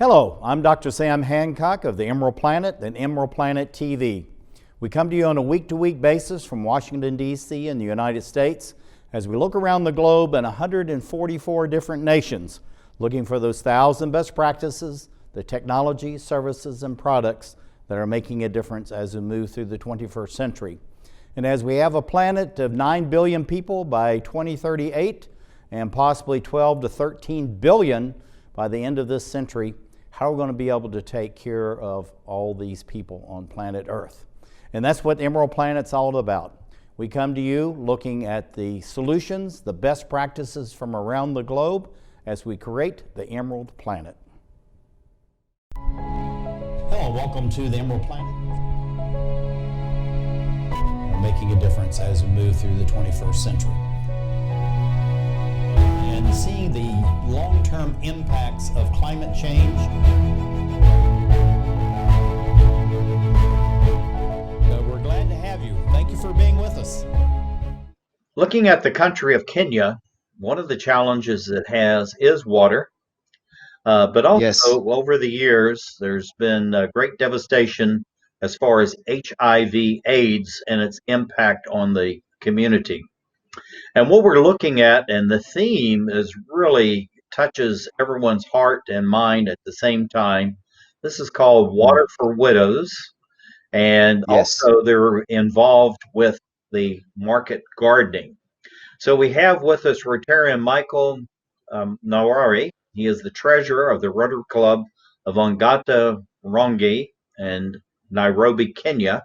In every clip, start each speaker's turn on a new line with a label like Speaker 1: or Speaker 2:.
Speaker 1: Hello, I'm Dr. Sam Hancock of the Emerald Planet and Emerald Planet TV. We come to you on a week-to-week basis from Washington, D.C. in the United States as we look around the globe in 144 different nations, looking for those 1,000 best practices, the technology, services, and products that are making a difference as we move through the 21st century. And as we have a planet of 9 billion people by 2038 and possibly 12 to 13 billion by the end of this century, how are we going to be able to take care of all these people on planet Earth? And that's what Emerald Planet's all about. We come to you looking at the solutions, the best practices from around the globe as we create the Emerald Planet. Hello, welcome to the Emerald Planet. We're making a difference as we move through the 21st century. And seeing the long-term impacts of climate change. We're glad to have you. Thank you for being with us.
Speaker 2: Looking at the country of Kenya, one of the challenges it has is water. But also over the years, there's been great devastation as far as HIV/AIDS and its impact on the community. And what we're looking at, and the theme is really touches everyone's heart and mind at the same time. This is called Water for Widows. And also they're involved with the market gardening. So we have with us Rotarian Michael Nawari. He is the treasurer of the Rotary Club of Ongata, Rongai, and Nairobi, Kenya.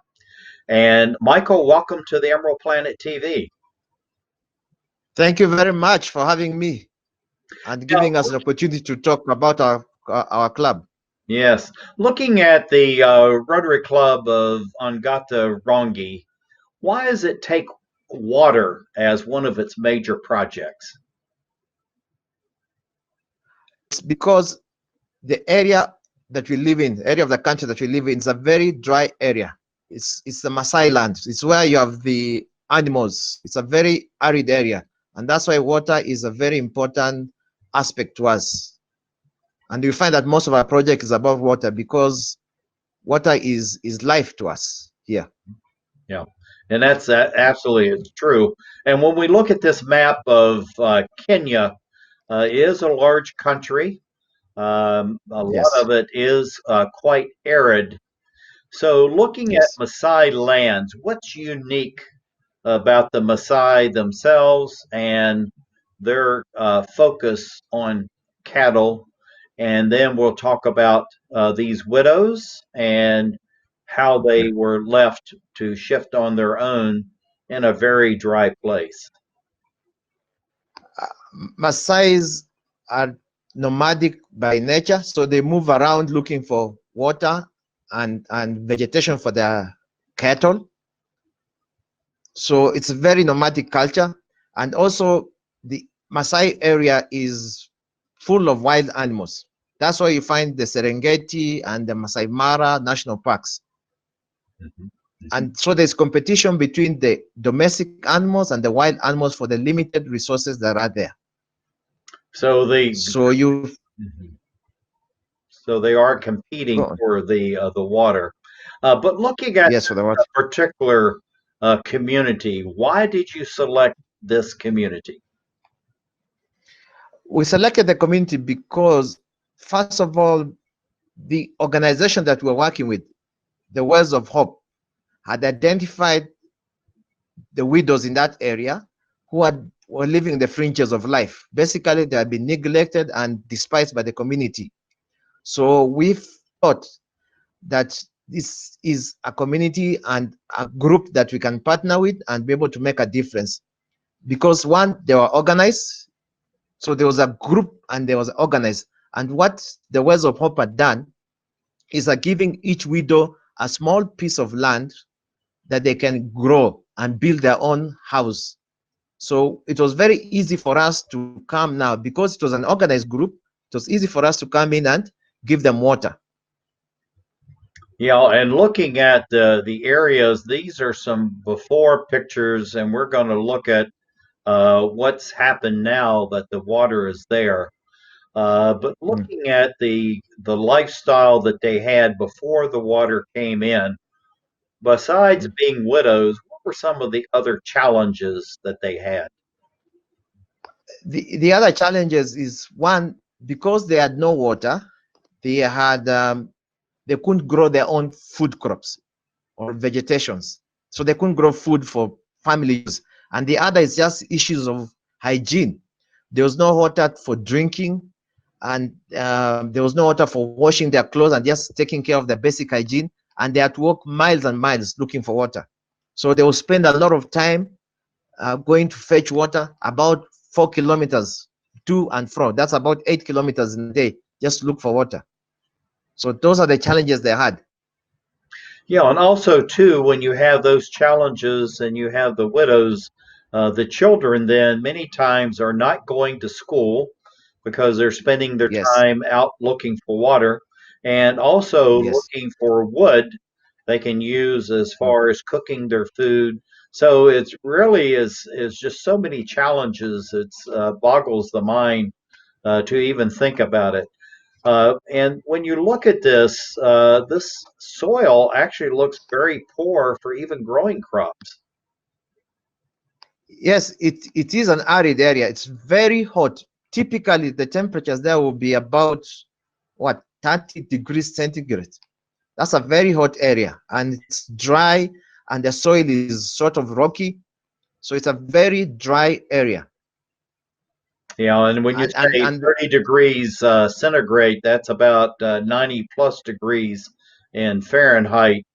Speaker 2: And Michael, welcome to the Emerald Planet TV.
Speaker 3: Thank you very much for having me and giving us an opportunity to talk about our club.
Speaker 2: Yes. Looking at the Rotary Club of Ongata, Rongai, why does it take water as one of its major projects?
Speaker 3: It's because the area that we live in, area of the country that we live in, is a very dry area. It's the Maasai land. It's where you have the animals. It's a very arid area. And that's why water is a very important aspect to us. And you find that most of our project is about water because water is life to us here.
Speaker 2: Yeah, and that's absolutely true. And when we look at this map of Kenya, it is a large country. A lot of it is quite arid. So looking at Maasai lands, what's unique about the Maasai themselves and their focus on cattle? And then we'll talk about these widows and how they were left to shift on their own in a very dry place.
Speaker 3: Maasais are nomadic by nature, so they move around looking for water and vegetation for their cattle. So it's a very nomadic culture. And also the Maasai area is full of wild animals. That's why you find the Serengeti and the Masai Mara national parks. And so there's competition between the domestic animals and the wild animals for the limited resources that are there. So they
Speaker 2: are competing for the water. But looking at a particular community, why did you select this community?
Speaker 3: We selected the community because, first of all, the organization that we're working with, the Wells of Hope, had identified the widows in that area who were living in the fringes of life. Basically, they had been neglected and despised by the community. So we thought that this is a community and a group that we can partner with and be able to make a difference. Because one, they were organized. So there was a group and there was organized. And what the Wells of Hope had done is giving each widow a small piece of land that they can grow and build their own house. So it was very easy for us to come now because it was an organized group. It was easy for us to come in and give them water.
Speaker 2: Yeah, and looking at the areas, these are some before pictures, and we're going to look at what's happened now that the water is there. But looking at the lifestyle that they had before the water came in, besides being widows, what were some of the other challenges that they had?
Speaker 3: The other challenges is, one, because they had no water, they had they couldn't grow their own food crops or vegetations, so they couldn't grow food for family use. And the other is just issues of hygiene. There was no water for drinking, and there was no water for washing their clothes and just taking care of the basic hygiene. And they had to walk miles and miles looking for water, so they will spend a lot of time going to fetch water, about 4 kilometers to and from. That's about 8 kilometers in a day, just look for water. So those are the challenges they had.
Speaker 2: Yeah, and also too, when you have those challenges and you have the widows, the children then many times are not going to school because they're spending their
Speaker 3: Yes.
Speaker 2: time out looking for water and also
Speaker 3: Yes.
Speaker 2: looking for wood they can use as
Speaker 3: Mm.
Speaker 2: far as cooking their food. So it's really is just so many challenges. It's boggles the mind to even think about it. And when you look at this, this soil actually looks very poor for even growing crops.
Speaker 3: Yes, it is an arid area. It's very hot. Typically, the temperatures there will be about, what, 30 degrees centigrade. That's a very hot area, and it's dry, and the soil is sort of rocky. So it's a very dry area.
Speaker 2: Yeah, and when you say
Speaker 3: And
Speaker 2: 30 degrees centigrade, that's about 90 plus degrees in Fahrenheit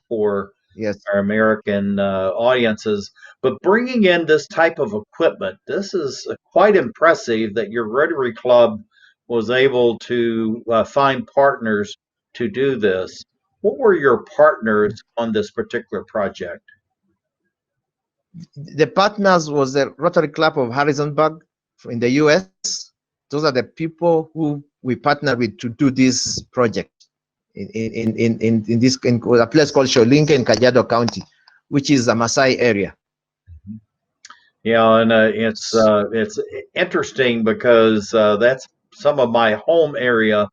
Speaker 2: for
Speaker 3: yes,
Speaker 2: our American audiences. But bringing in this type of equipment, this is quite impressive that your Rotary Club was able to find partners to do this. What were your partners on this particular project?
Speaker 3: the partners was the Rotary Club of Harrisonburg in the US. Those are the people who we partnered with to do this project in this, in a place called Sholinka in Kajiado County, which is a Maasai area.
Speaker 2: Yeah, and it's interesting because that's some of my home area,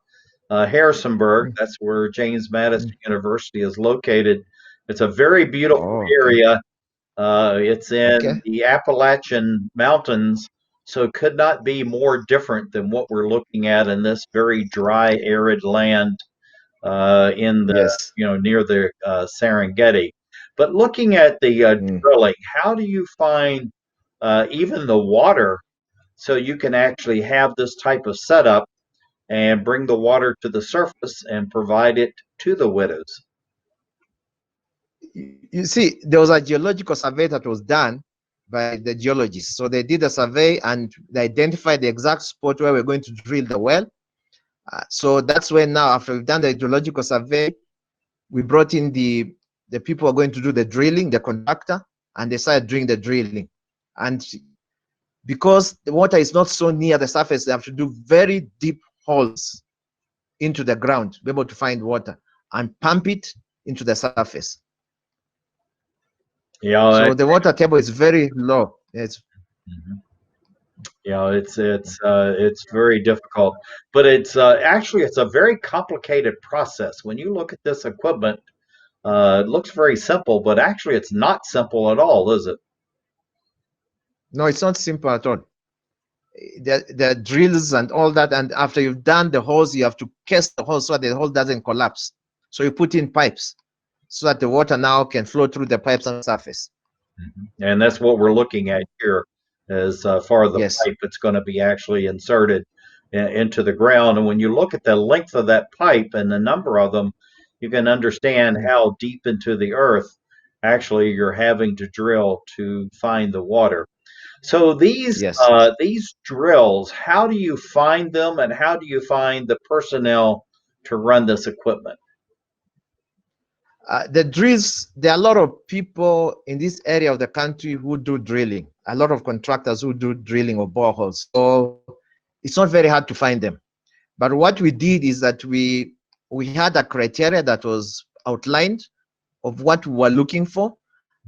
Speaker 2: Harrisonburg.
Speaker 3: Mm.
Speaker 2: That's where James Madison University is located. It's a very beautiful
Speaker 3: Oh, okay.
Speaker 2: area. It's in
Speaker 3: Okay.
Speaker 2: the Appalachian Mountains, so could not be more different than what we're looking at in this very dry, arid land in the
Speaker 3: Yes.
Speaker 2: near the Serengeti. But looking at the
Speaker 3: Mm.
Speaker 2: drilling, how do you find even the water so you can actually have this type of setup and bring the water to the surface and provide it to the widows?
Speaker 3: You see, there was a geological survey that was done by the geologists. So they did a survey and they identified the exact spot where we're going to drill the well. So that's when, now, after we've done the geological survey, we brought in the people who are going to do the drilling, the contractor, and they started doing the drilling. And because the water is not so near the surface, they have to do very deep holes into the ground to be able to find water and pump it into the surface.
Speaker 2: Yeah,
Speaker 3: So the water table is very low. It's
Speaker 2: yeah, it's very difficult, but it's actually it's a very complicated process. When you look at this equipment, it looks very simple, but actually it's not simple at all, is it?
Speaker 3: no, it's not simple at all. The drills and all that, and after you've done the holes, you have to cast the hole so that the hole doesn't collapse. So you put in pipes so that the water now can flow through the pipes on the surface.
Speaker 2: And that's what we're looking at here as far as the
Speaker 3: Yes.
Speaker 2: pipe that's going to be actually inserted into the ground. And when you look at the length of that pipe and the number of them, you can understand how deep into the earth actually you're having to drill to find the water. So
Speaker 3: Yes.
Speaker 2: these drills, how do you find them, and how do you find the personnel to run this equipment?
Speaker 3: The drills, there are a lot of people in this area of the country who do drilling, a lot of contractors who do drilling of boreholes. So it's not very hard to find them. But what we did is that we had a criteria that was outlined of what we were looking for,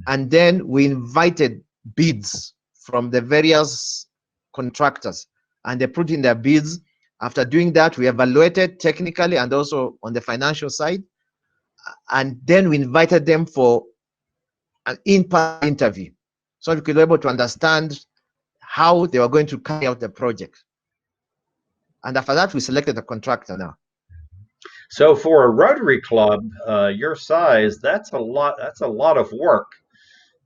Speaker 3: and then we invited bids from the various contractors, and they put in their bids, After doing that, we evaluated technically and also on the financial side. And then we invited them for an in-person interview so we could be able to understand how they were going to carry out the project. And after that, we selected a contractor now.
Speaker 2: So for a Rotary Club your size, that's a lot. That's a lot of work.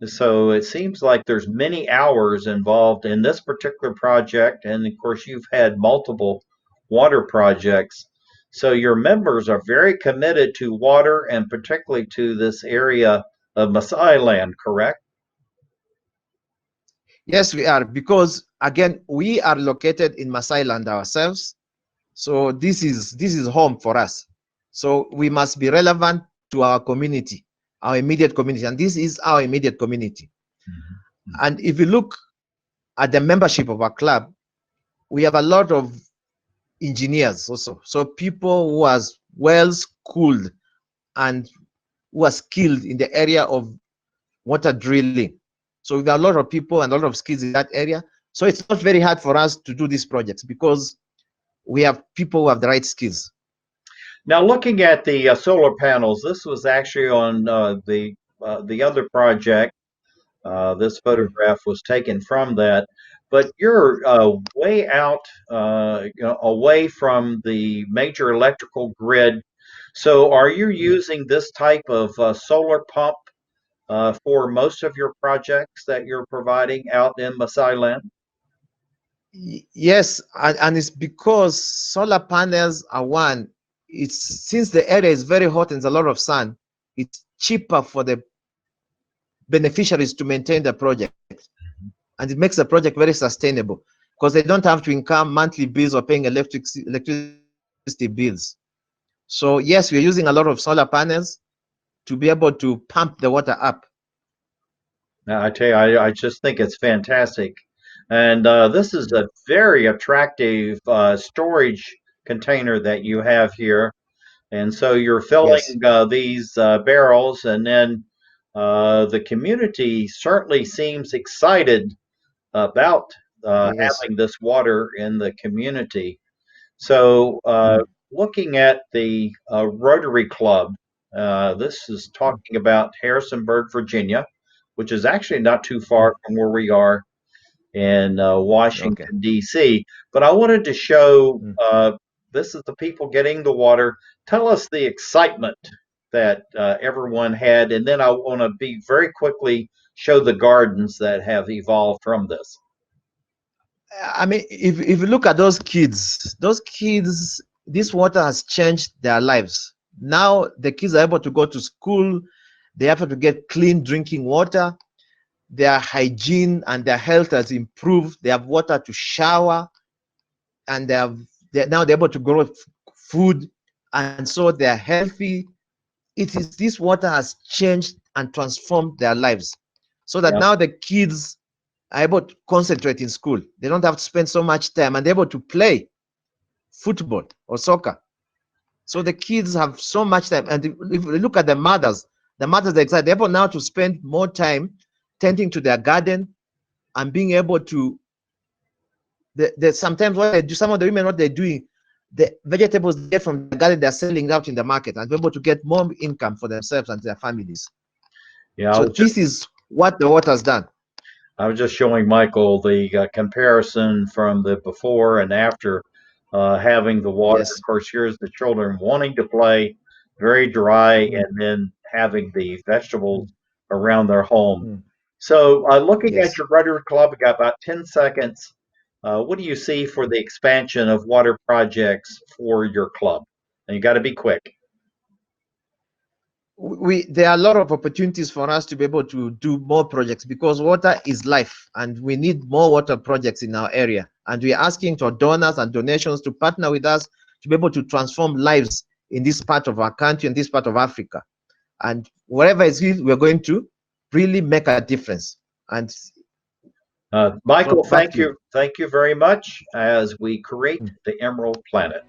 Speaker 2: So it seems like there's many hours involved in this particular project, and of course you've had multiple water projects. So your members are very committed to water and particularly to this area of Maasai land, correct?
Speaker 3: Yes, we are, because again, we are located in Maasai land ourselves. So this is home for us. So we must be relevant to our community, our immediate community, and this is our immediate community. Mm-hmm. And if you look at the membership of our club, we have a lot of engineers also. So people who are well schooled and who are skilled in the area of water drilling. So we have a lot of people and a lot of skills in that area. So it's not very hard for us to do these projects because we have people who have the right skills.
Speaker 2: Now, looking at the solar panels, this was actually on the other project. This photograph was taken from that, but you're way out, away from the major electrical grid. So, are you using this type of solar pump for most of your projects that you're providing out in Maasai land?
Speaker 3: Yes, and it's because solar panels are one. It's since the area is very hot and there's a lot of sun, it's cheaper for the beneficiaries to maintain the project, and it makes the project very sustainable because they don't have to incur monthly bills or paying electricity bills. So yes, we're using a lot of solar panels to be able to pump the water up.
Speaker 2: Now, I tell you, I just think it's fantastic. And this is a very attractive storage container that you have here. And so you're filling these barrels, and then the community certainly seems excited about having this water in the community. So looking at the Rotary Club, this is talking about Harrisonburg, Virginia, which is actually not too far from where we are in Washington, D.C. But I wanted to show this is the people getting the water. Tell us the excitement that everyone had, and then I want to be very quickly show the gardens that have evolved from this.
Speaker 3: I mean, if you look at those kids, this water has changed their lives. Now the kids are able to go to school. They have to get clean drinking water. Their hygiene and their health has improved. They have water to shower, and now they're able to grow food, and so they're healthy. This water has changed and transformed their lives, so that now the kids are able to concentrate in school. They don't have to spend so much time, and they're able to play football or soccer. So the kids have so much time. And if you look at the mothers are excited. They're able now to spend more time tending to their garden and being able to sometimes what they do, some of the women, what they're doing, the vegetables they get from the garden, they're selling out in the market and be able to get more income for themselves and their families. So this is what the water has done.
Speaker 2: I was just showing Michael the comparison from the before and after having the water. Of course, here's the children wanting to play, very dry, and then having the vegetables around their home. So looking at your Rotary Club, we got about 10 seconds. What do you see for the expansion of water projects for your club? And you got to be quick.
Speaker 3: There are a lot of opportunities for us to be able to do more projects because water is life, and we need more water projects in our area. And we are asking for donors and donations to partner with us to be able to transform lives in this part of our country and this part of Africa. And wherever it is, we're going to really make a difference. And
Speaker 2: Michael, thank you very much as we create the Emerald Planet.